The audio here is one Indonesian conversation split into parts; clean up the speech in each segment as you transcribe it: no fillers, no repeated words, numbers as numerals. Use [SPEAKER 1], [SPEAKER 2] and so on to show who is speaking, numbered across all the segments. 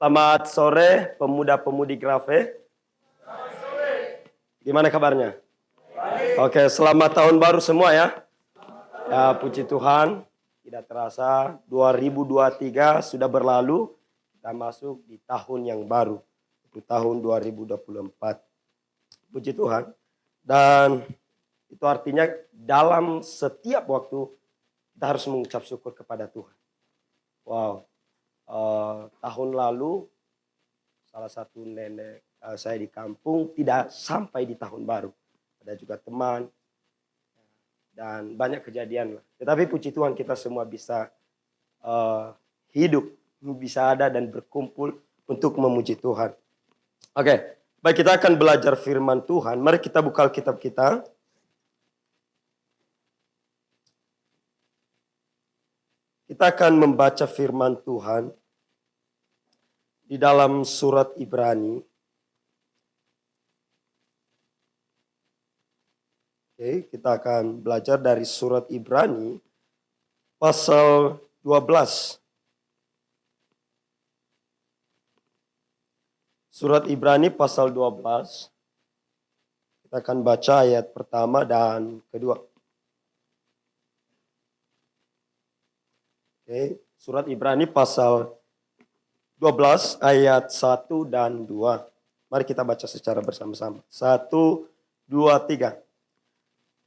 [SPEAKER 1] Selamat sore pemuda-pemudi Grafe. Gimana kabarnya? Oke, selamat tahun baru semua ya. Ya, puji Tuhan. Tidak terasa 2023 sudah berlalu. Kita masuk di tahun yang baru. Itu tahun 2024. Puji Tuhan. Dan itu artinya dalam setiap waktu kita harus mengucap syukur kepada Tuhan. Wow. Tahun lalu salah satu nenek saya di kampung tidak sampai di tahun baru. Ada juga teman dan banyak kejadian lah. Tetapi puji Tuhan kita semua bisa hidup, bisa ada dan berkumpul untuk memuji Tuhan. Oke, baik, kita akan belajar firman Tuhan. Mari kita buka Alkitab kita. Kita akan membaca firman Tuhan di dalam surat Ibrani. Oke, kita akan belajar dari surat Ibrani pasal 12. Surat Ibrani pasal 12. Kita akan baca ayat pertama dan kedua. Oke, surat Ibrani pasal 12 ayat 1 dan 2. Mari kita baca secara bersama-sama. 1, 2, 3.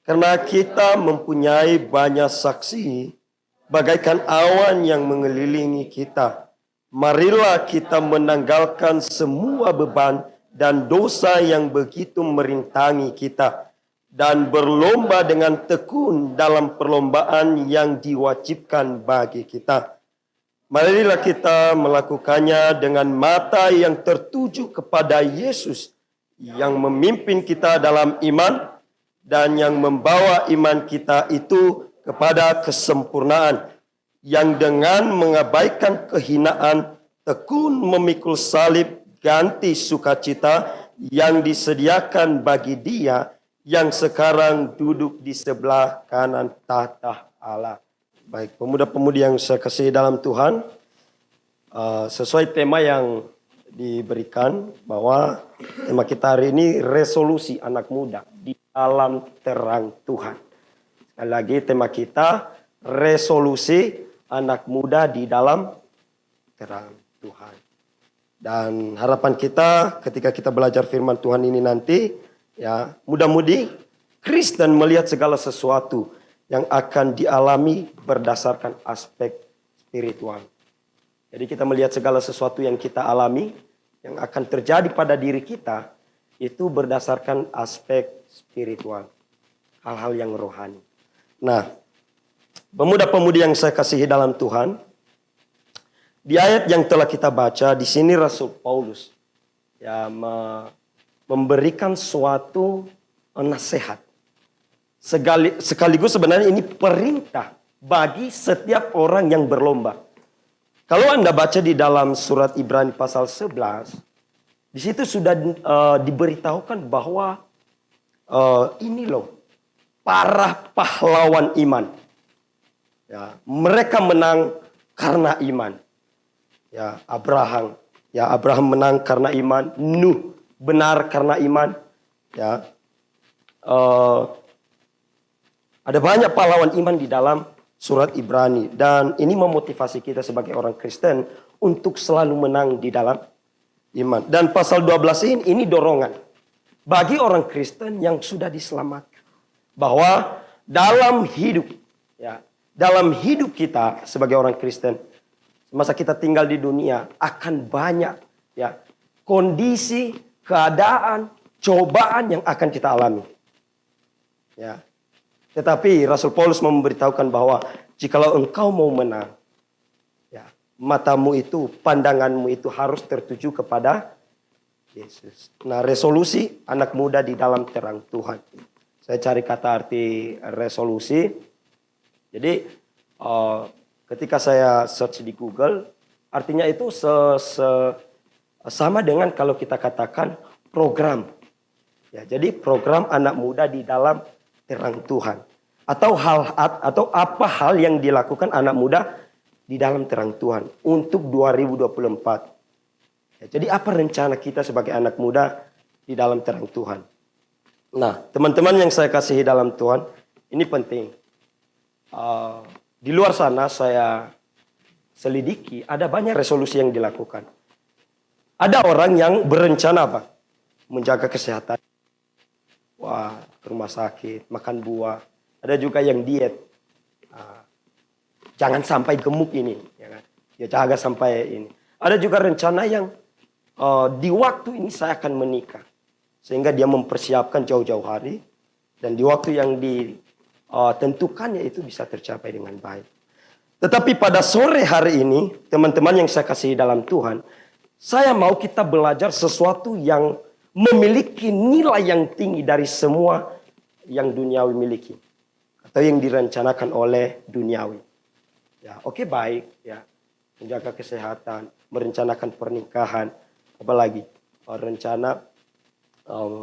[SPEAKER 1] Karena kita mempunyai banyak saksi bagaikan awan yang mengelilingi kita. Marilah kita menanggalkan semua beban dan dosa yang begitu merintangi kita. Dan berlomba dengan tekun dalam perlombaan yang diwajibkan bagi kita. Marilah kita melakukannya dengan mata yang tertuju kepada Yesus yang memimpin kita dalam iman dan yang membawa iman kita itu kepada kesempurnaan, yang dengan mengabaikan kehinaan tekun memikul salib ganti sukacita yang disediakan bagi Dia yang sekarang duduk di sebelah kanan tahta Allah. Baik, pemuda-pemudi yang saya kasihi dalam Tuhan, sesuai tema yang diberikan bahwa tema kita hari ini resolusi anak muda di dalam terang Tuhan. Sekali lagi tema kita resolusi anak muda di dalam terang Tuhan. Dan harapan kita ketika kita belajar firman Tuhan ini nanti, ya, mudah-mudi Kristen melihat segala sesuatu yang akan dialami berdasarkan aspek spiritual. Jadi kita melihat segala sesuatu yang kita alami, yang akan terjadi pada diri kita, itu berdasarkan aspek spiritual. Hal-hal yang rohani. Nah, pemuda-pemudi yang saya kasihi dalam Tuhan, di ayat yang telah kita baca, di sini Rasul Paulus ya memberikan suatu nasihat. Sekaligus sebenarnya ini perintah bagi setiap orang yang berlomba. Kalau Anda baca di dalam surat Ibrani pasal 11, di situ sudah diberitahukan bahwa ini loh para pahlawan iman. Ya, mereka menang karena iman. Ya, Abraham menang karena iman, Nuh benar karena iman, ya. Ada banyak pahlawan iman di dalam surat Ibrani dan ini memotivasi kita sebagai orang Kristen untuk selalu menang di dalam iman. Dan pasal 12 ini dorongan bagi orang Kristen yang sudah diselamatkan bahwa dalam hidup, ya, dalam hidup kita sebagai orang Kristen, masa kita tinggal di dunia akan banyak, ya, kondisi, keadaan, cobaan yang akan kita alami. Ya. Tetapi Rasul Paulus memberitahukan bahwa jikalau engkau mau menang, ya, matamu itu, pandanganmu itu harus tertuju kepada Yesus. Nah, resolusi anak muda di dalam terang Tuhan. Saya cari kata arti resolusi. Jadi ketika saya search di Google, artinya itu sama dengan kalau kita katakan program. Ya, jadi program anak muda di dalam terang Tuhan. Atau apa hal yang dilakukan anak muda di dalam terang Tuhan untuk 2024. Ya, jadi apa rencana kita sebagai anak muda di dalam terang Tuhan? Nah, teman-teman yang saya kasihi dalam Tuhan, ini penting. Di luar sana saya selidiki, ada banyak resolusi yang dilakukan. Ada orang yang berencana apa? Menjaga kesehatan. Wah, ke rumah sakit, makan buah. Ada juga yang diet. Jangan sampai gemuk ini. Ya kan? Ya jaga sampai ini. Ada juga rencana yang di waktu ini saya akan menikah. Sehingga dia mempersiapkan jauh-jauh hari. Dan di waktu yang ditentukannya itu bisa tercapai dengan baik. Tetapi pada sore hari ini, teman-teman yang saya kasihi dalam Tuhan, saya mau kita belajar sesuatu yang memiliki nilai yang tinggi dari semua yang duniawi miliki. Atau yang direncanakan oleh duniawi. Ya, oke, baik. Ya, menjaga kesehatan, merencanakan pernikahan, apalagi rencana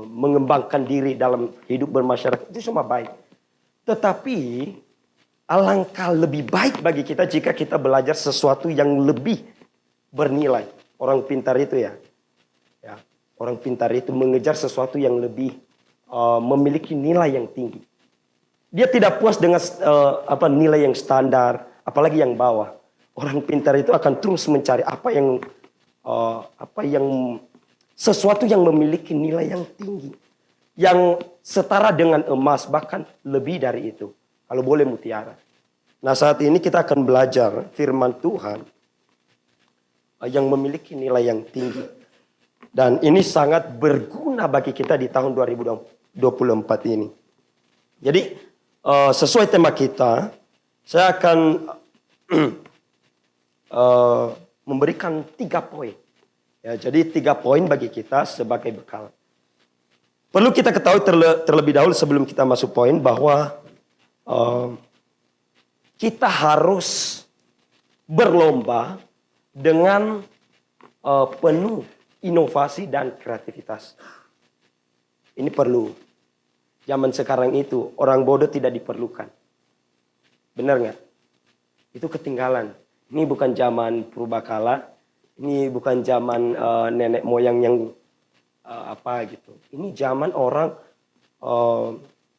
[SPEAKER 1] mengembangkan diri dalam hidup bermasyarakat, itu semua baik. Tetapi alangkah lebih baik bagi kita jika kita belajar sesuatu yang lebih bernilai. Orang pintar itu ya orang pintar itu mengejar sesuatu yang lebih memiliki nilai yang tinggi. Dia tidak puas dengan nilai yang standar, apalagi yang bawah. Orang pintar itu akan terus mencari sesuatu yang memiliki nilai yang tinggi, yang setara dengan emas, bahkan lebih dari itu. Kalau boleh mutiara. Nah, saat ini kita akan belajar firman Tuhan yang memiliki nilai yang tinggi. Dan ini sangat berguna bagi kita di tahun 2024 ini. Jadi, sesuai tema kita, saya akan memberikan 3 poin. Ya, jadi 3 poin bagi kita sebagai bekal. Perlu kita ketahui terlebih dahulu sebelum kita masuk poin bahwa kita harus berlomba dengan penuh inovasi dan kreativitas. Ini perlu. Zaman sekarang itu orang bodoh tidak diperlukan. Benar nggak? Itu ketinggalan. Ini bukan zaman purbakala. Ini bukan zaman nenek moyang yang gitu. Ini zaman orang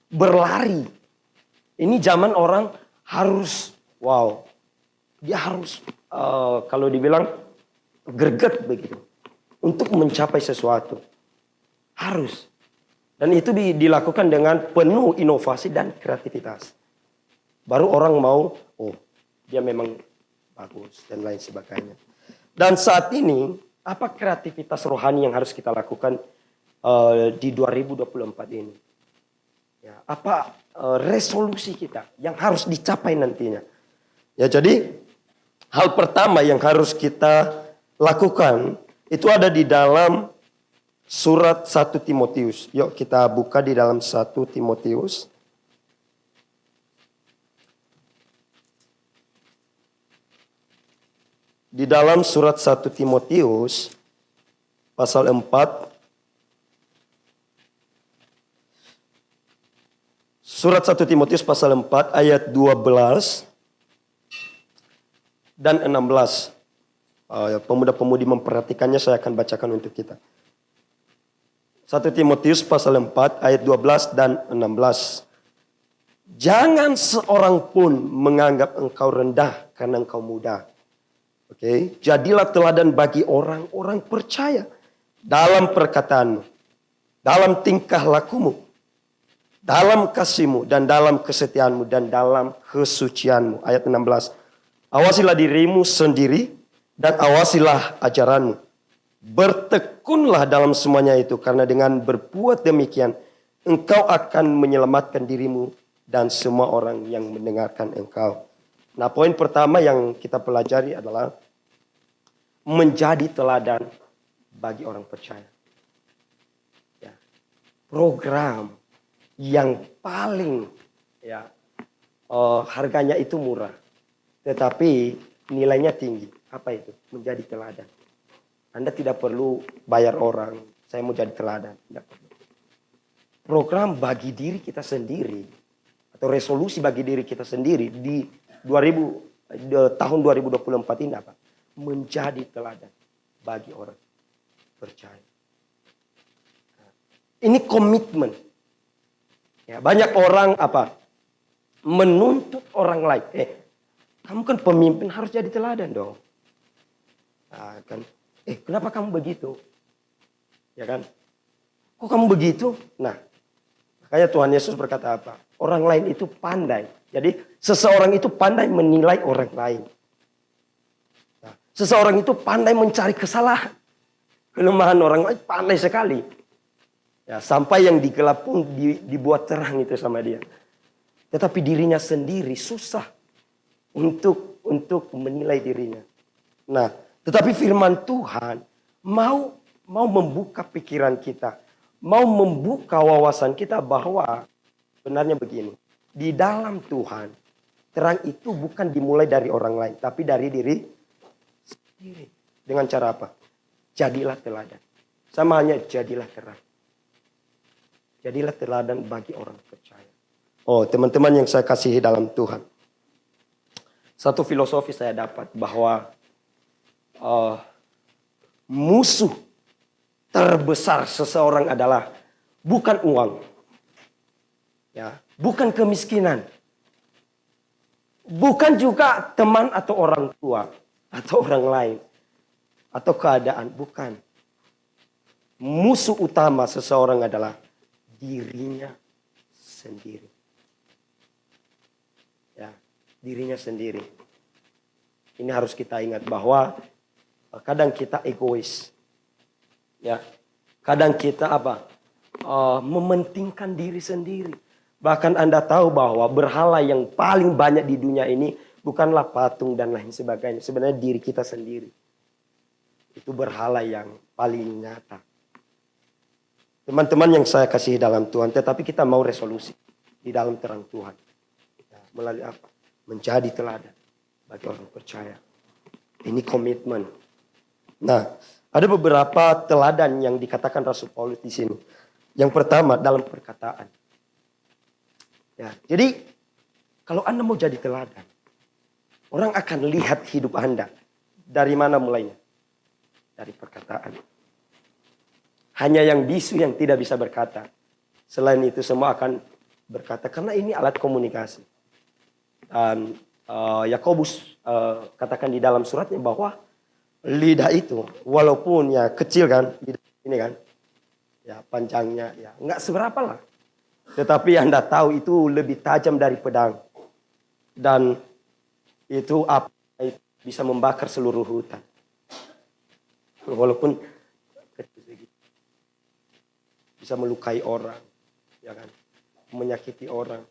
[SPEAKER 1] berlari. Ini zaman orang harus, dia harus kalau dibilang greget begitu. Untuk mencapai sesuatu. Harus. Dan itu dilakukan dengan penuh inovasi dan kreativitas. Baru orang mau, dia memang bagus dan lain sebagainya. Dan saat ini, apa kreativitas rohani yang harus kita lakukan di 2024 ini? Ya, apa resolusi kita yang harus dicapai nantinya? Ya, jadi hal pertama yang harus kita lakukan itu ada di dalam surat 1 Timotius. Yuk kita buka di dalam 1 Timotius. Di dalam surat 1 Timotius pasal 4. Surat 1 Timotius pasal 4 ayat 12 dan 16. Pemuda-pemudi memperhatikannya, saya akan bacakan untuk kita. 1 Timotius pasal 4 ayat 12 dan 16. Jangan seorang pun menganggap engkau rendah karena engkau muda. Oke, jadilah teladan bagi orang-orang percaya dalam perkataanmu, dalam tingkah lakumu, dalam kasihmu dan dalam kesetiaanmu dan dalam kesucianmu. Ayat 16. Awasilah dirimu sendiri dan awasilah ajaranmu. Bertekunlah dalam semuanya itu, karena dengan berbuat demikian engkau akan menyelamatkan dirimu dan semua orang yang mendengarkan engkau. Nah, poin pertama yang kita pelajari adalah menjadi teladan bagi orang percaya. Ya. Program yang paling harganya itu murah, tetapi nilainya tinggi. Apa itu? Menjadi teladan. Anda tidak perlu bayar orang, saya mau jadi teladan. Tidak perlu. Program bagi diri kita sendiri, atau resolusi bagi diri kita sendiri di tahun 2024 ini apa? Menjadi teladan bagi orang. percaya. Ini komitmen. Ya, banyak orang menuntut orang lain. Kamu kan pemimpin, harus jadi teladan dong. Nah, kan, kenapa kamu begitu? Ya kan? Kok kamu begitu? Nah, makanya Tuhan Yesus berkata apa? Orang lain itu pandai. Jadi seseorang itu pandai menilai orang lain. Nah, seseorang itu pandai mencari kesalahan. Kelemahan orang lain pandai sekali. Ya, sampai yang digelap pun dibuat terang itu sama dia. Tetapi dirinya sendiri susah untuk menilai dirinya. Nah, tetapi firman Tuhan mau membuka pikiran kita, mau membuka wawasan kita bahwa sebenarnya begini, di dalam Tuhan terang itu bukan dimulai dari orang lain, tapi dari diri sendiri. Dengan cara apa? Jadilah teladan. Sama hanya jadilah terang. Jadilah teladan bagi orang percaya. Oh, teman-teman yang saya kasihi dalam Tuhan. Satu filosofi saya dapat bahwa musuh terbesar seseorang adalah bukan uang, ya, bukan kemiskinan, bukan juga teman atau orang tua atau orang lain atau keadaan, bukan. Musuh utama seseorang adalah dirinya sendiri. Ya, dirinya sendiri. Ini harus kita ingat bahwa kadang kita egois. Ya. Kadang kita mementingkan diri sendiri. Bahkan Anda tahu bahwa berhala yang paling banyak di dunia ini bukanlah patung dan lain sebagainya. Sebenarnya diri kita sendiri. Itu berhala yang paling nyata. Teman-teman yang saya kasih dalam Tuhan, tetapi kita mau resolusi di dalam terang Tuhan. Ya, melalui apa? Menjadi teladan bagi orang percaya. Ini komitmen. Nah, ada beberapa teladan yang dikatakan Rasul Paulus di sini. Yang pertama dalam perkataan. Ya, jadi kalau Anda mau jadi teladan, orang akan lihat hidup Anda. Dari mana mulainya? Dari perkataan. Hanya yang bisu yang tidak bisa berkata. Selain itu semua akan berkata. Karena ini alat komunikasi. Dan Yakobus katakan di dalam suratnya bahwa lidah itu walaupun ya kecil kan. Ini kan. Ya panjangnya ya enggak seberapa lah. Tetapi Anda tahu itu lebih tajam dari pedang. Dan itu bisa membakar seluruh hutan. Walaupun bisa melukai orang, ya kan, menyakiti orang,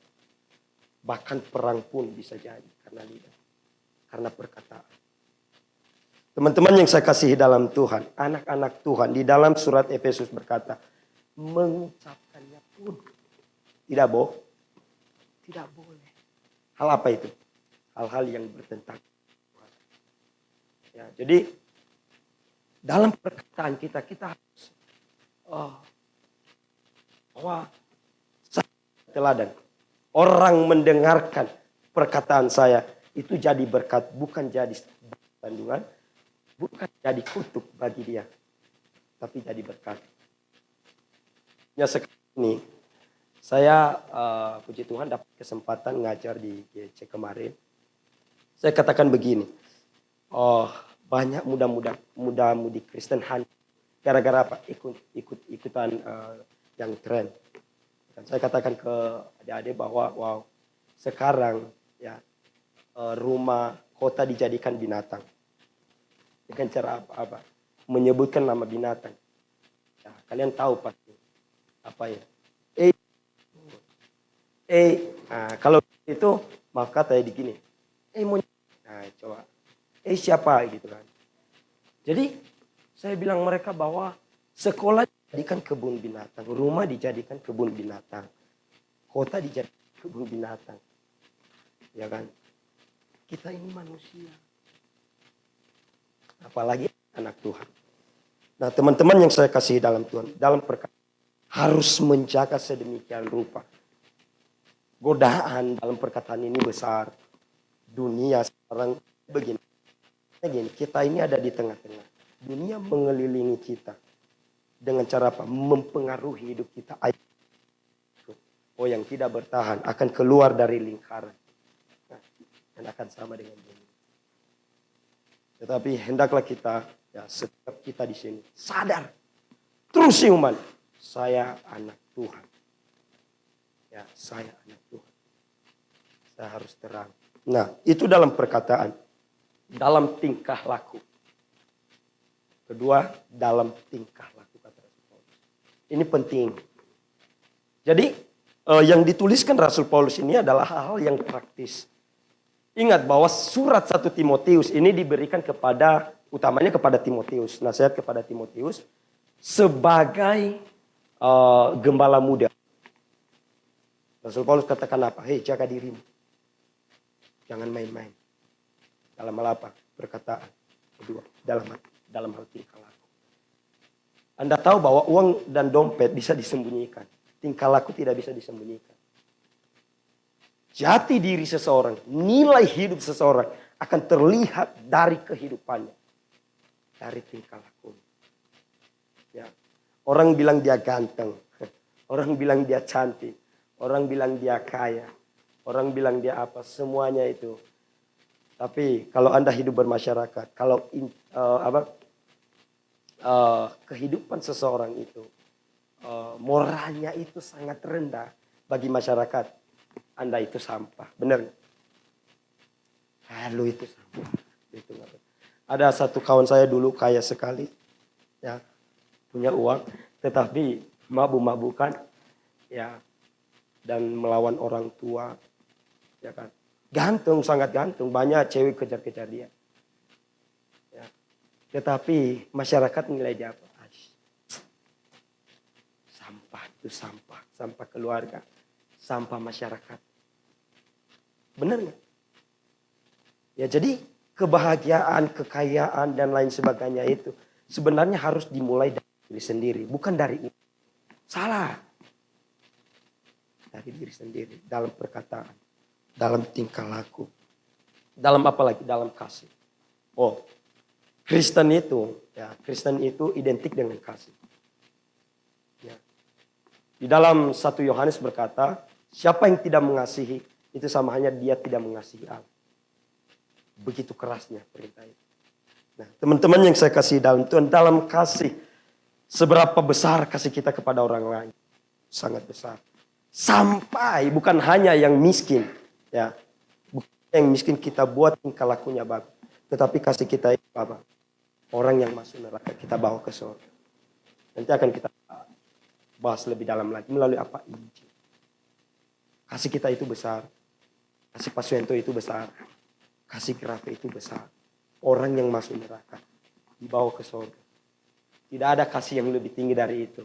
[SPEAKER 1] bahkan perang pun bisa jadi karena lidah, karena perkataan. Teman-teman yang saya kasihi dalam Tuhan, anak-anak Tuhan di dalam surat Efesus berkata, mengucapkannya pun tidak boleh. Hal apa itu? Hal-hal yang bertentangan. Ya, jadi dalam perkataan kita harus bahwa teladan. Orang mendengarkan perkataan saya itu jadi berkat, bukan jadi tandungan, bukan jadi kutuk bagi dia, tapi jadi berkat. Ya sekarang ini saya puji Tuhan dapat kesempatan ngajar di GC kemarin. Saya katakan begini, banyak muda-mudi Kristen hanya gara-gara apa? Ikutan yang tren. Dan saya katakan ke adik-adik bahwa sekarang ya rumah kota dijadikan binatang. Dengan cara apa? Menyebutkan nama binatang. Ya, kalian tahu pasti apa ya? Kalau itu maaf kata ya begini. Monyet. Nah, coba. Siapa gitu kan. Jadi saya bilang mereka bahwa sekolah dijadikan kebun binatang, rumah dijadikan kebun binatang, kota dijadikan kebun binatang, ya kan? Kita ini manusia, apalagi anak Tuhan. Nah, teman-teman yang saya kasih dalam Tuhan, dalam perkataan harus menjaga sedemikian rupa. Godaan dalam perkataan ini besar. Dunia sekarang begini, kita ini ada di tengah-tengah. Dunia mengelilingi kita. Dengan cara apa? Mempengaruhi hidup kita. Oh, yang tidak bertahan akan keluar dari lingkaran. Nah, dan akan sama dengan bumi. Tetapi hendaklah kita, ya setiap kita di sini sadar. Terus iman. Saya anak Tuhan. Ya, saya anak Tuhan. Saya harus terang. Nah, itu dalam perkataan. Dalam tingkah laku. Kedua, dalam tingkah laku kata Rasul Paulus. Ini penting. Jadi, yang dituliskan Rasul Paulus ini adalah hal-hal yang praktis. Ingat bahwa surat 1 Timotius ini diberikan utamanya kepada Timotius. Nasihat kepada Timotius sebagai gembala muda. Rasul Paulus katakan apa? Hei, jaga dirimu. Jangan main-main. Dalam hal apa? Perkataan. Kedua, dalam hal tingkah laku. Anda tahu bahwa uang dan dompet bisa disembunyikan. Tingkah laku tidak bisa disembunyikan. Jati diri seseorang, nilai hidup seseorang akan terlihat dari kehidupannya. Dari tingkah lakunya. Ya. Orang bilang dia ganteng. Orang bilang dia cantik. Orang bilang dia kaya. Orang bilang dia apa. Semuanya itu. Tapi kalau Anda hidup bermasyarakat. Kalau kehidupan seseorang itu. Moralnya itu sangat rendah bagi masyarakat. Anda itu sampah. Benar nggak? Lu itu sampah. Itu nggak benar. Ada satu kawan saya dulu kaya sekali. Ya, punya uang. Tetapi mabuk-mabukan. Ya, dan melawan orang tua. Ya kan. Gantung, sangat gantung. Banyak cewek kejar-kejar dia. Ya. Tetapi masyarakat nilai dia apa? Sampah itu sampah. Sampah keluarga. Sampah masyarakat. Benar nggak? Ya jadi kebahagiaan, kekayaan dan lain sebagainya itu sebenarnya harus dimulai dari diri sendiri. Bukan dari ini. Salah. Dari diri sendiri. Dalam perkataan. Dalam tingkah laku. Dalam apa lagi? Dalam kasih. Oh, Kristen itu identik dengan kasih. Ya. Di dalam 1 Yohanes berkata, siapa yang tidak mengasihi, itu sama hanya dia tidak mengasihi Allah. Begitu kerasnya perintah itu. Nah, teman-teman yang saya kasih dalam Tuhan, dalam kasih, seberapa besar kasih kita kepada orang lain? Sangat besar. Sampai bukan hanya yang miskin, ya, bukan yang miskin kita buat tingkah lakunya bagus, tetapi kasih kita itu apa? Orang yang masuk neraka kita bawa ke surga. Nanti akan kita bahas lebih dalam lagi melalui apa? Injil. Kasih kita itu besar, kasih Pak Suento itu besar, kasih Grafe itu besar. Orang yang masuk neraka dibawa ke surga. Tidak ada kasih yang lebih tinggi dari itu.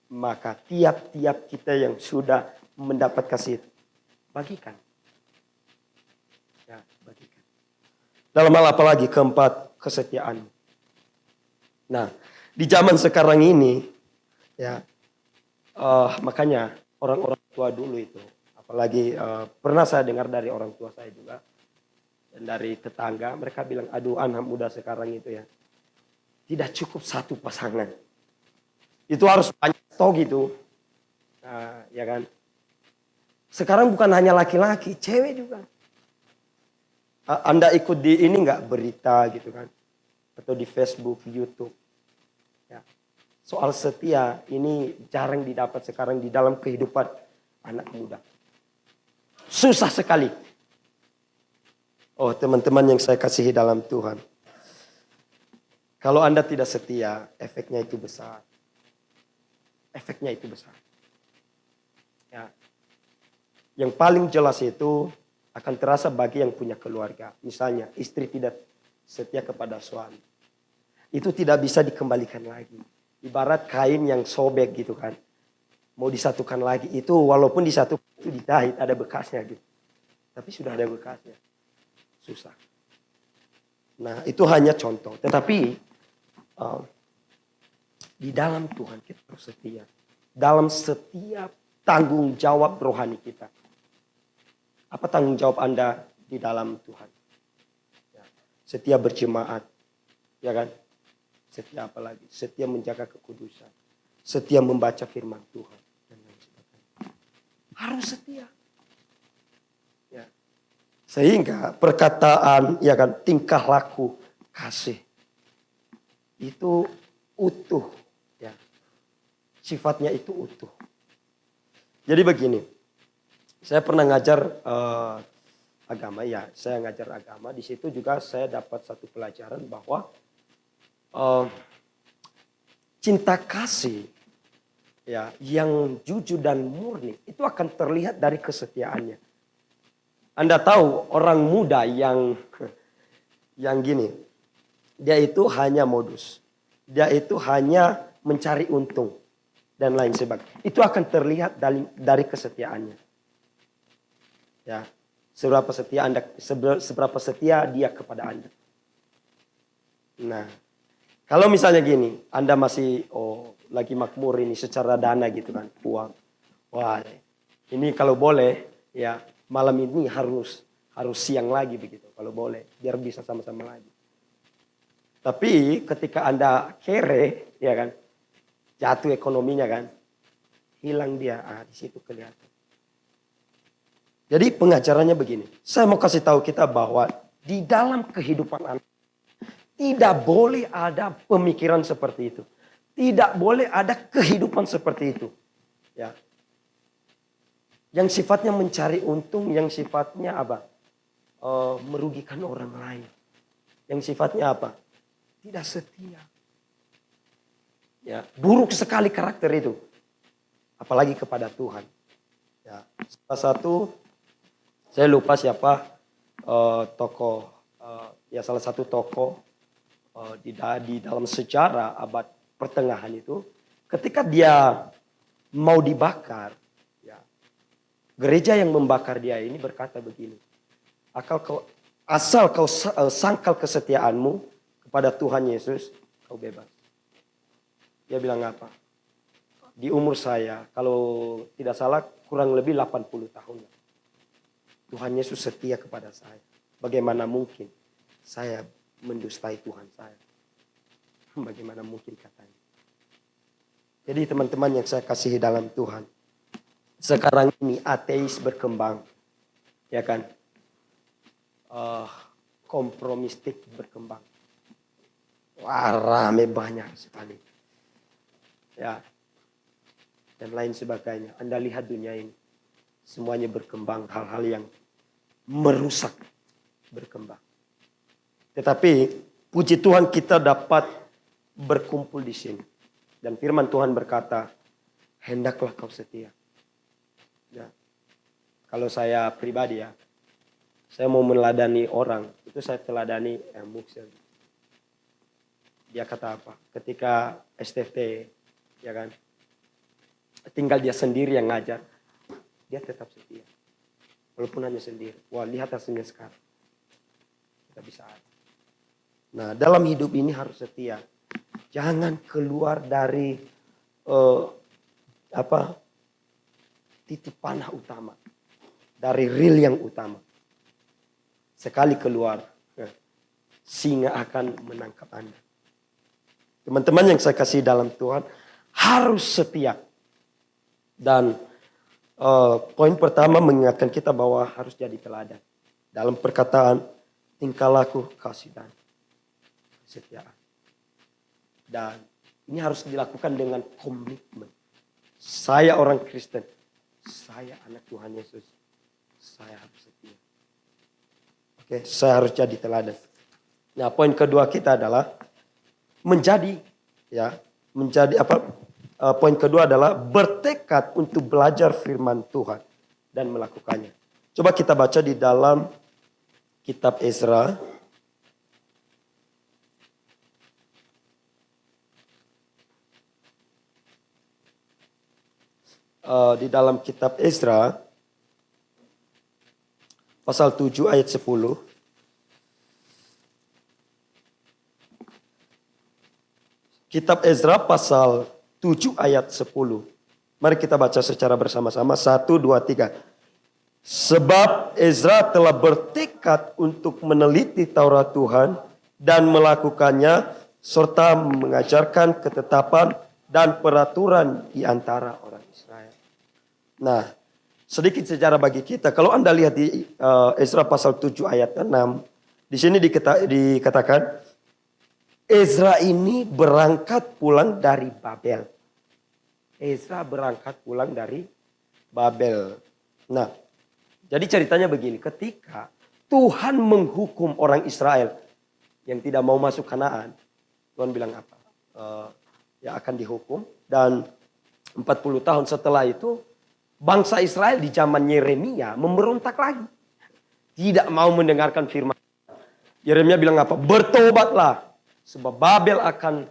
[SPEAKER 1] Maka tiap-tiap kita yang sudah mendapat kasih itu, bagikan. Ya, bagikan. Dalam hal apa lagi? Keempat, kesetiaan. Nah, di zaman sekarang ini, ya, makanya orang-orang tua dulu itu, apalagi pernah saya dengar dari orang tua saya juga, dan dari tetangga, mereka bilang, aduh anak muda sekarang itu ya, tidak cukup satu pasangan. Itu harus banyak stok gitu. Nah, ya kan. Sekarang bukan hanya laki-laki, cewek juga. Anda ikut di ini nggak berita gitu kan. Atau di Facebook, YouTube. Ya. Soal setia ini jarang didapat sekarang di dalam kehidupan anak muda. Susah sekali. Oh teman-teman yang saya kasihi dalam Tuhan. Kalau Anda tidak setia, efeknya itu besar. Efeknya itu besar. Ya. Yang paling jelas itu akan terasa bagi yang punya keluarga. Misalnya istri tidak setia kepada suami. Itu tidak bisa dikembalikan lagi. Ibarat kain yang sobek gitu kan. Mau disatukan lagi. Itu walaupun disatukan itu dijahit ada bekasnya gitu. Tapi sudah ada bekasnya. Susah. Nah itu hanya contoh. Tetapi di dalam Tuhan kita harus setia. Dalam setiap tanggung jawab rohani kita. Apa tanggung jawab Anda di dalam Tuhan? Ya. Setia berjemaat. Ya kan? Setia apa lagi? Setia menjaga kekudusan. Setia membaca firman Tuhan. Dan lain sebagainya. Harus setia. Ya. Sehingga perkataan, ya kan, tingkah laku kasih itu utuh. Ya. Sifatnya itu utuh. Jadi begini, saya pernah ngajar agama, ya saya ngajar agama. Di situ juga saya dapat satu pelajaran bahwa cinta kasih ya yang jujur dan murni itu akan terlihat dari kesetiaannya. Anda tahu orang muda yang gini, dia itu hanya modus, dia itu hanya mencari untung dan lain sebagainya. Itu akan terlihat dari kesetiaannya. Ya, seberapa setia dia kepada Anda. Nah, kalau misalnya gini, Anda masih lagi makmur ini secara dana gitu kan, uang. Wah, ini kalau boleh ya malam ini harus siang lagi begitu kalau boleh, biar bisa sama-sama lagi. Tapi ketika Anda kere, ya kan, jatuh ekonominya kan, hilang dia, di situ kelihatan. Jadi pengajarannya begini, saya mau kasih tahu kita bahwa di dalam kehidupan Anda tidak boleh ada pemikiran seperti itu. Tidak boleh ada kehidupan seperti itu. Ya. Yang sifatnya mencari untung, yang sifatnya apa? Merugikan orang lain. Yang sifatnya apa? Tidak setia. Ya, buruk sekali karakter itu. Apalagi kepada Tuhan. Ya, salah satu, saya lupa siapa tokoh, ya salah satu tokoh di dalam sejarah abad pertengahan itu, ketika dia mau dibakar, ya, gereja yang membakar dia ini berkata begini, asal kau sangkal kesetiaanmu kepada Tuhan Yesus, kau bebas. Dia bilang apa? Di umur saya, kalau tidak salah kurang lebih 80 tahun. Tuhan Yesus setia kepada saya. Bagaimana mungkin saya mendustai Tuhan saya? Bagaimana mungkin katanya? Jadi teman-teman yang saya kasihi dalam Tuhan. Sekarang ini ateis berkembang. Ya kan? Kompromistik berkembang. Wah, rame banyak sekali. Ya, dan lain sebagainya. Anda lihat dunia ini, semuanya berkembang, hal-hal yang merusak berkembang. Tetapi puji Tuhan kita dapat berkumpul di sini. Dan firman Tuhan berkata, hendaklah kau setia. Ya. Kalau saya pribadi ya, saya mau meneladani orang, itu saya teladani Muxel. Dia kata apa? Ketika STT, ya kan, tinggal dia sendiri yang ngajar, dia tetap setia. Walaupun hanya sendiri. Wah, lihat hasilnya sekarang. Kita bisa ada. Nah, dalam hidup ini harus setia. Jangan keluar dari titik panah utama. Dari reel yang utama. Sekali keluar, singa akan menangkap Anda. Teman-teman yang saya kasih dalam Tuhan, harus setia. Dan poin pertama mengingatkan kita bahwa harus jadi teladan. Dalam perkataan, tingkah laku, kasih dan kesetiaan. Dan ini harus dilakukan dengan komitmen. Saya orang Kristen. Saya anak Tuhan Yesus. Saya harus setia. Oke, saya harus jadi teladan. Nah, poin kedua kita adalah poin kedua adalah bertekad untuk belajar firman Tuhan dan melakukannya. Coba kita baca di dalam kitab Ezra. Di dalam kitab Ezra pasal 7 ayat 10. Kitab Ezra pasal 7 ayat 10. Mari kita baca secara bersama-sama. 1, 2, 3. Sebab Ezra telah bertekad untuk meneliti Taurat Tuhan dan melakukannya serta mengajarkan ketetapan dan peraturan di antara orang Israel. Nah, sedikit sejarah bagi kita. Kalau Anda lihat di Ezra pasal 7 ayat 6, di sini dikatakan Ezra ini berangkat pulang dari Babel. Ezra berangkat pulang dari Babel. Nah, jadi ceritanya begini, ketika Tuhan menghukum orang Israel yang tidak mau masuk Kanaan, Tuhan bilang apa? Ya akan dihukum, dan 40 tahun setelah itu bangsa Israel di zaman Yeremia memberontak lagi. Tidak mau mendengarkan firman. Yeremia bilang apa? Bertobatlah, sebab Babel akan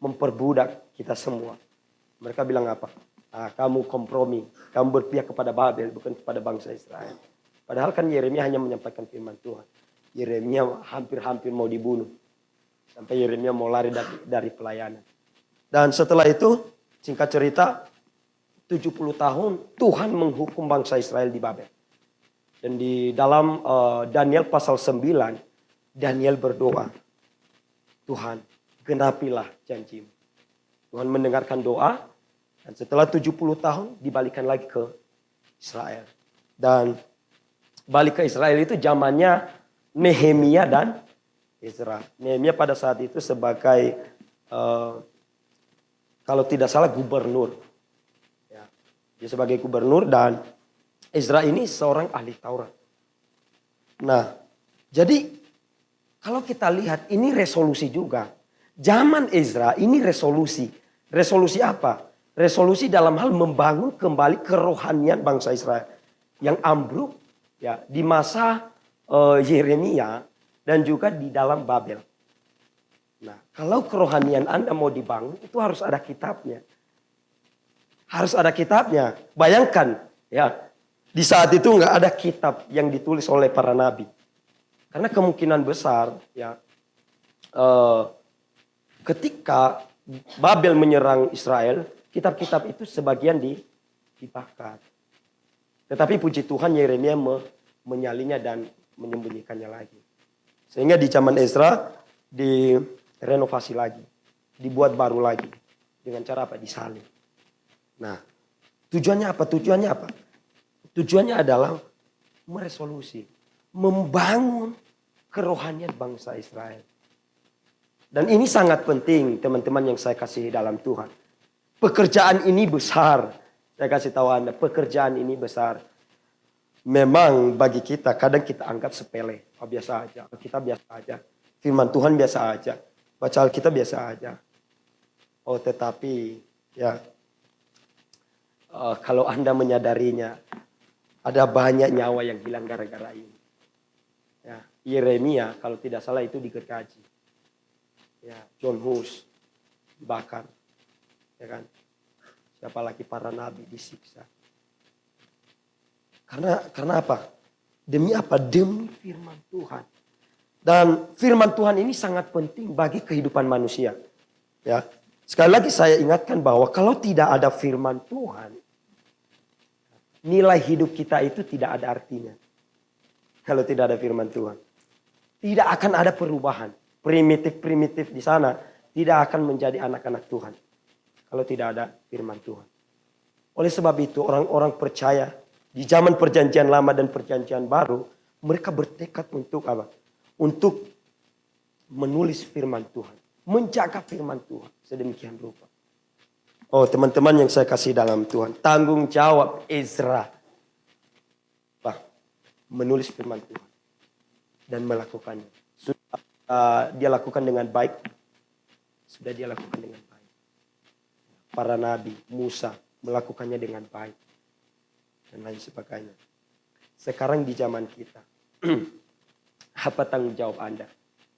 [SPEAKER 1] memperbudak kita semua. Mereka bilang apa? Kamu kompromi, kamu berpihak kepada Babel, bukan kepada bangsa Israel. Padahal kan Yeremia hanya menyampaikan firman Tuhan. Yeremia hampir-hampir mau dibunuh. Sampai Yeremia mau lari dari pelayanan. Dan setelah itu, singkat cerita, 70 tahun Tuhan menghukum bangsa Israel di Babel. Dan di dalam Daniel pasal 9, Daniel berdoa, Tuhan genapilah janjimu. Tuhan mendengarkan doa, dan setelah 70 tahun dibalikan lagi ke Israel. Dan balik ke Israel itu zamannya Nehemia dan Ezra. Nehemia pada saat itu sebagai kalau tidak salah gubernur. Ya, dia sebagai gubernur, dan Ezra ini seorang ahli Taurat. Nah, jadi kalau kita lihat ini resolusi juga. Zaman Ezra ini resolusi. Resolusi apa? Resolusi dalam hal membangun kembali kerohanian bangsa Israel yang ambruk ya di masa Yeremia dan juga di dalam Babel. Nah, kalau kerohanian Anda mau dibangun, itu harus ada kitabnya. Harus ada kitabnya. Bayangkan ya, di saat itu nggak ada kitab yang ditulis oleh para nabi. Karena kemungkinan besar ya ketika Babel menyerang Israel, kitab-kitab itu sebagian dibakar. Tetapi puji Tuhan Yeremia menyalinya dan menyembunyikannya lagi. Sehingga di zaman Ezra direnovasi lagi, dibuat baru lagi. Dengan cara apa? Disalin. Nah, tujuannya apa? Tujuannya apa? Tujuannya adalah meresolusi, membangun kerohanian bangsa Israel. Dan ini sangat penting teman-teman yang saya kasih dalam Tuhan. Pekerjaan ini besar. Saya kasih tahu Anda, pekerjaan ini besar. Memang bagi kita kadang kita anggap sepele. Oh, biasa aja, kita biasa aja. Firman Tuhan biasa aja. Baca Alkitab biasa aja. Oh tetapi ya kalau Anda menyadarinya, ada banyak nyawa yang hilang gara-gara ini. Ya, Yeremia kalau tidak salah itu digergaji. Ya, John Hus dibakar. Ya kan? Siapa lagi para nabi disiksa. Karena apa? Demi apa? Demi firman Tuhan. Dan firman Tuhan ini sangat penting bagi kehidupan manusia. Ya. Sekali lagi saya ingatkan bahwa kalau tidak ada firman Tuhan, nilai hidup kita itu tidak ada artinya. Kalau tidak ada firman Tuhan. Tidak akan ada perubahan. Primitif-primitif di sana tidak akan menjadi anak-anak Tuhan. Kalau tidak ada firman Tuhan. Oleh sebab itu orang-orang percaya di zaman perjanjian lama dan perjanjian baru, mereka bertekad untuk apa? Untuk menulis firman Tuhan. Menjaga firman Tuhan sedemikian rupa. Oh teman-teman yang saya kasih dalam Tuhan. Tanggung jawab Ezra. Menulis firman Tuhan. Dan melakukannya. Sudah dia lakukan dengan baik. Sudah dia lakukan dengan baik. Para nabi, Musa melakukannya dengan baik. Dan lain sebagainya. Sekarang di zaman kita. Apa tanggung jawab Anda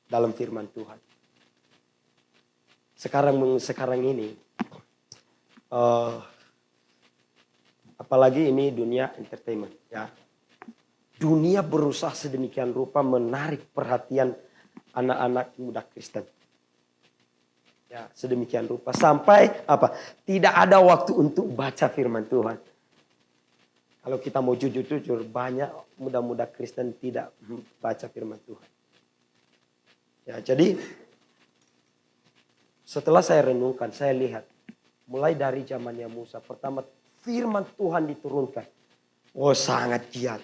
[SPEAKER 1] dalam firman Tuhan? Sekarang ini. Apalagi ini dunia entertainment. Ya. Dunia berusaha sedemikian rupa menarik perhatian anak-anak muda Kristen. Ya, sedemikian rupa sampai apa? Tidak ada waktu untuk baca firman Tuhan. Kalau kita mau jujur-jujur, banyak muda-muda Kristen tidak baca firman Tuhan. Ya, jadi Setelah saya renungkan, saya lihat. Mulai dari zamannya Musa, pertama firman Tuhan diturunkan. Oh sangat giat.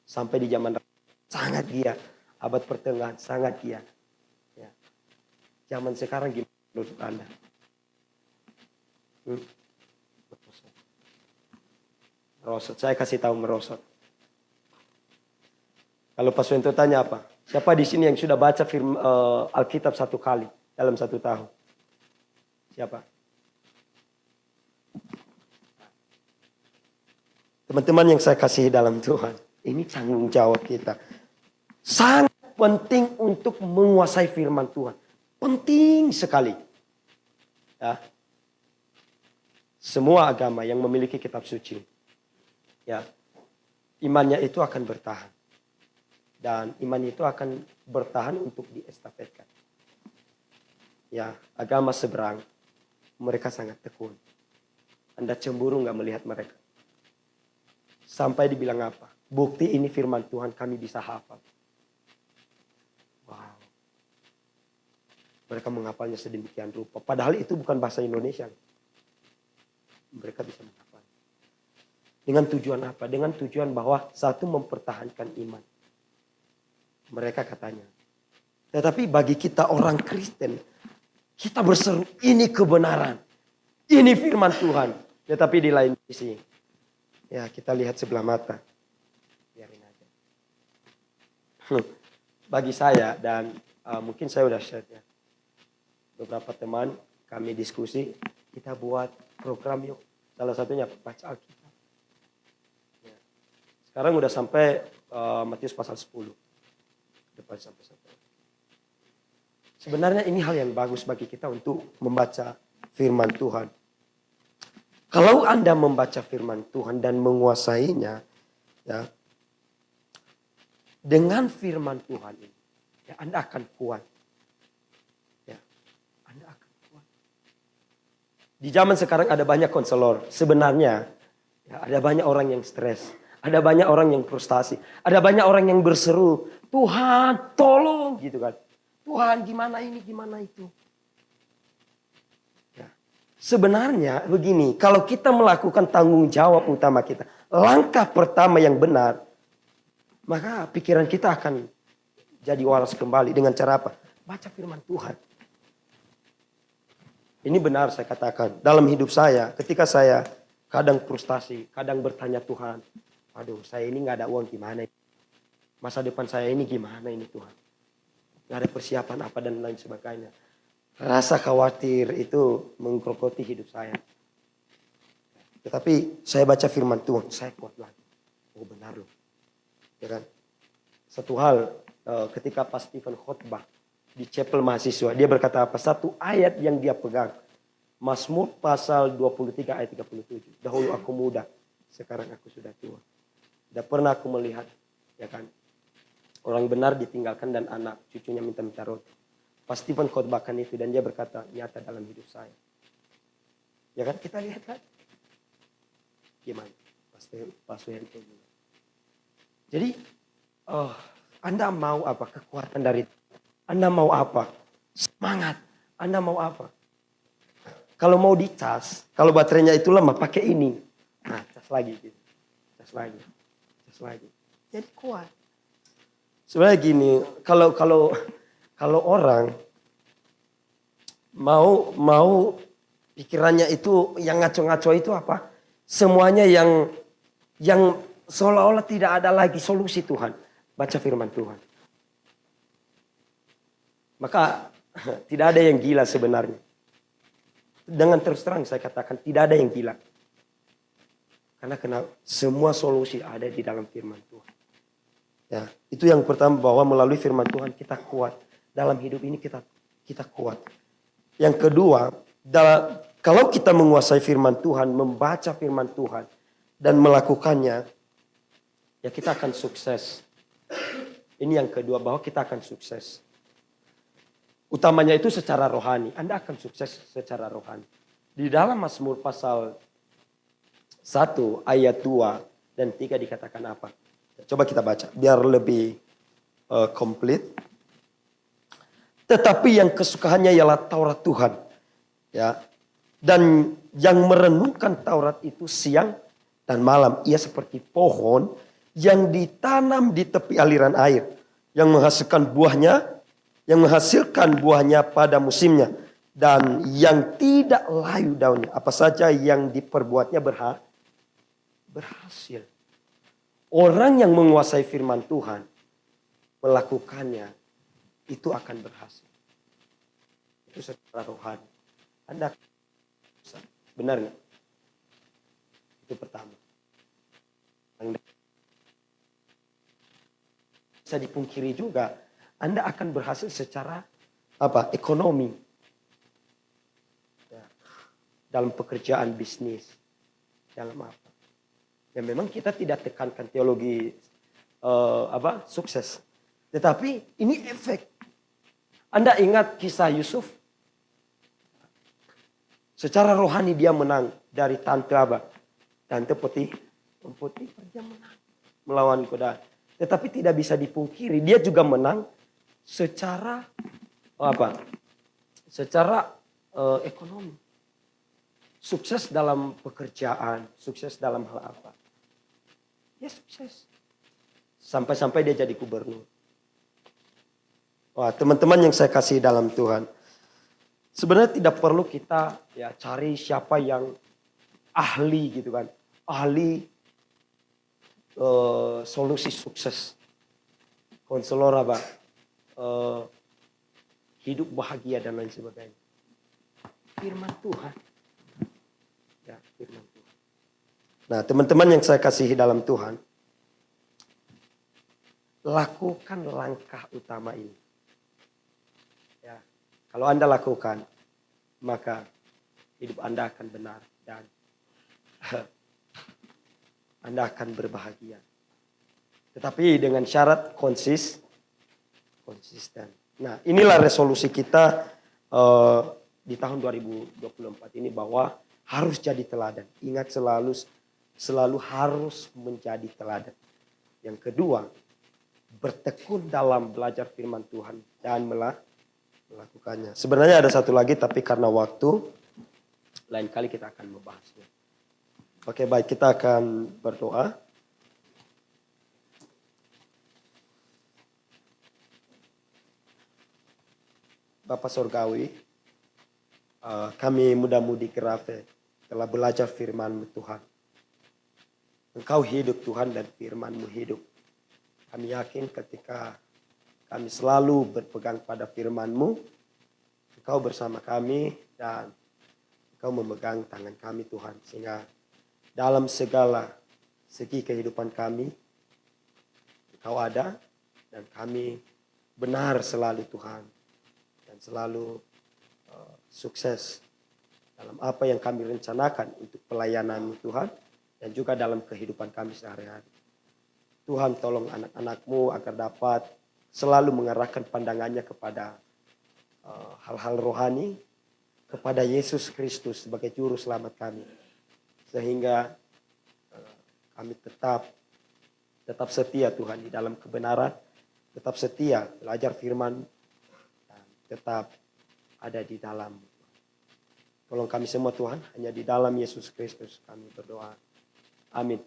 [SPEAKER 1] Sampai di zaman sangat giat. Abad pertengahan sangat giat. Ya. Zaman sekarang gimana menurut Anda? Merosot, saya kasih tahu merosot. Kalau Pak Suento tanya apa? Siapa di sini yang sudah baca Alkitab 1 kali dalam 1 tahun? Siapa? Teman-teman yang saya kasih dalam Tuhan, ini tanggung jawab kita. Sangat penting untuk menguasai firman Tuhan. Penting sekali. Ya. Semua agama yang memiliki kitab suci, ya, imannya itu akan bertahan. Dan iman itu akan bertahan untuk diestafetkan. Ya, agama seberang, mereka sangat tekun. Anda cemburu nggak melihat mereka? Sampai dibilang apa? Bukti ini firman Tuhan kami bisa hafal. Wow. Mereka menghafalnya sedemikian rupa. Padahal itu bukan bahasa Indonesia. Mereka bisa menghafal. Dengan tujuan apa? Dengan tujuan bahwa satu mempertahankan iman. Mereka katanya. Tetapi bagi kita orang Kristen, kita berseru ini kebenaran. Ini firman Tuhan. Tetapi di lain sisi, ya kita lihat sebelah mata. Biarin aja. Bagi saya dan mungkin saya udah share ya. Beberapa teman kami diskusi, kita buat program yuk. Salah satunya baca Alkitab. Ya. Sekarang udah sampai Matius pasal 10. Depan sampai. Sebenarnya ini hal yang bagus bagi kita untuk membaca firman Tuhan. Kalau Anda membaca firman Tuhan dan menguasainya, ya, dengan firman Tuhan ini, ya, Anda akan kuat. Ya, Anda akan kuat. Di zaman sekarang ada banyak konselor. Sebenarnya, ya, ada banyak orang yang stres. Ada banyak orang yang frustasi. Ada banyak orang yang berseru, Tuhan tolong, gitu kan. Tuhan gimana ini, gimana itu. Sebenarnya begini, kalau kita melakukan tanggung jawab utama kita, langkah pertama yang benar, maka pikiran kita akan jadi waras kembali dengan cara apa? Baca firman Tuhan. Ini benar saya katakan, dalam hidup saya, ketika saya kadang frustasi, kadang bertanya Tuhan, aduh saya ini gak ada uang gimana, masa depan saya ini gimana ini Tuhan. Gak ada persiapan apa dan lain sebagainya. Rasa khawatir itu menggerogoti hidup saya. Tetapi saya baca firman Tuhan, saya kuat lagi. Oh benar loh. Ya kan? Satu hal ketika Pak Stephen khotbah di chapel mahasiswa, dia berkata apa? Satu ayat yang dia pegang. Mazmur pasal 23 ayat 37. Dahulu aku muda, sekarang aku sudah tua. Tidak pernah aku melihat, ya kan? Orang benar ditinggalkan dan anak cucunya minta-minta roti. Pak Stephen khotbahkan itu dan dia berkata nyata dalam hidup saya. Ya kan kita lihat kan. Gimana? Pak Suhento juga. Jadi Anda mau apa? Kekuatan dari Anda mau apa? Semangat. Anda mau apa? Kalau mau dicas, kalau baterainya itu lemah pakai ini. Nah, cas lagi gitu. Cas lagi. Jadi kuat. Sebenarnya gini, kalau orang mau pikirannya itu yang ngaco-ngaco itu apa? Semuanya yang seolah-olah tidak ada lagi solusi Tuhan. Baca firman Tuhan. Maka tidak ada yang gila sebenarnya. Dengan terus terang saya katakan tidak ada yang gila. Karena semua solusi ada di dalam firman Tuhan. Ya, itu yang pertama bahwa melalui firman Tuhan kita kuat. Dalam hidup ini kita kuat. Yang kedua, kalau kita menguasai firman Tuhan, membaca firman Tuhan dan melakukannya, ya kita akan sukses. Ini yang kedua, bahwa kita akan sukses. Utamanya itu secara rohani. Anda akan sukses secara rohani. Di dalam Mazmur pasal 1 ayat 2 dan 3 dikatakan apa? Coba kita baca biar lebih komplit. Tetapi yang kesukaannya ialah Taurat Tuhan. Ya. Dan yang merenungkan Taurat itu siang dan malam. Ia seperti pohon yang ditanam di tepi aliran air. Yang menghasilkan buahnya pada musimnya. Dan yang tidak layu daunnya. Apa saja yang diperbuatnya berhasil. Orang yang menguasai firman Tuhan, melakukannya, itu akan berhasil. Itu secara rohani. Anda benar nggak? Itu pertama. Bisa dipungkiri juga, Anda akan berhasil secara ekonomi. Ya. Dalam pekerjaan bisnis. Dalam apa? Ya memang kita tidak tekankan teologi sukses. Tetapi ini efek. Anda ingat kisah Yusuf? Secara rohani dia menang dari tante Tante Potifar dia menang melawan Godaan. Tetapi tidak bisa dipungkiri dia juga menang secara Secara ekonomi. Sukses dalam pekerjaan, sukses dalam hal apa? Dia sukses. Sampai-sampai dia jadi gubernur. Wah, teman-teman yang saya kasih dalam Tuhan. Sebenarnya tidak perlu kita cari siapa yang ahli gitu kan. Ahli solusi sukses. Konselor hidup bahagia dan lain sebagainya. Firman Tuhan. Ya, firman Tuhan. Nah, teman-teman yang saya kasihi dalam Tuhan, lakukan langkah utama ini. Ya, kalau Anda lakukan, maka hidup Anda akan benar dan Anda akan berbahagia. Tetapi dengan syarat konsisten. Nah, inilah resolusi kita di tahun 2024 ini bahwa harus jadi teladan. Ingat selalu harus menjadi teladan. Yang kedua, bertekun dalam belajar firman Tuhan dan melakukannya. Sebenarnya ada satu lagi tapi karena waktu, lain kali kita akan membahasnya. Oke, baik, kita akan berdoa. Bapak Sorgawi, kami muda-mudi Kerafe telah belajar firman-Mu Tuhan. Engkau hidup Tuhan dan firman-Mu hidup. Kami yakin ketika kami selalu berpegang pada firman-Mu, Engkau bersama kami dan Engkau memegang tangan kami Tuhan. Sehingga dalam segala segi kehidupan kami, Engkau ada dan kami benar selalu Tuhan. Dan selalu sukses dalam apa yang kami rencanakan untuk pelayanan-Mu Tuhan. Dan juga dalam kehidupan kami sehari-hari. Tuhan tolong anak-anak-Mu agar dapat selalu mengarahkan pandangannya kepada hal-hal rohani. Kepada Yesus Kristus sebagai juru selamat kami. Sehingga kami tetap setia Tuhan di dalam kebenaran. Tetap setia belajar firman. Dan tetap ada di dalam. Tolong kami semua Tuhan, hanya di dalam Yesus Kristus kami berdoa. Amin.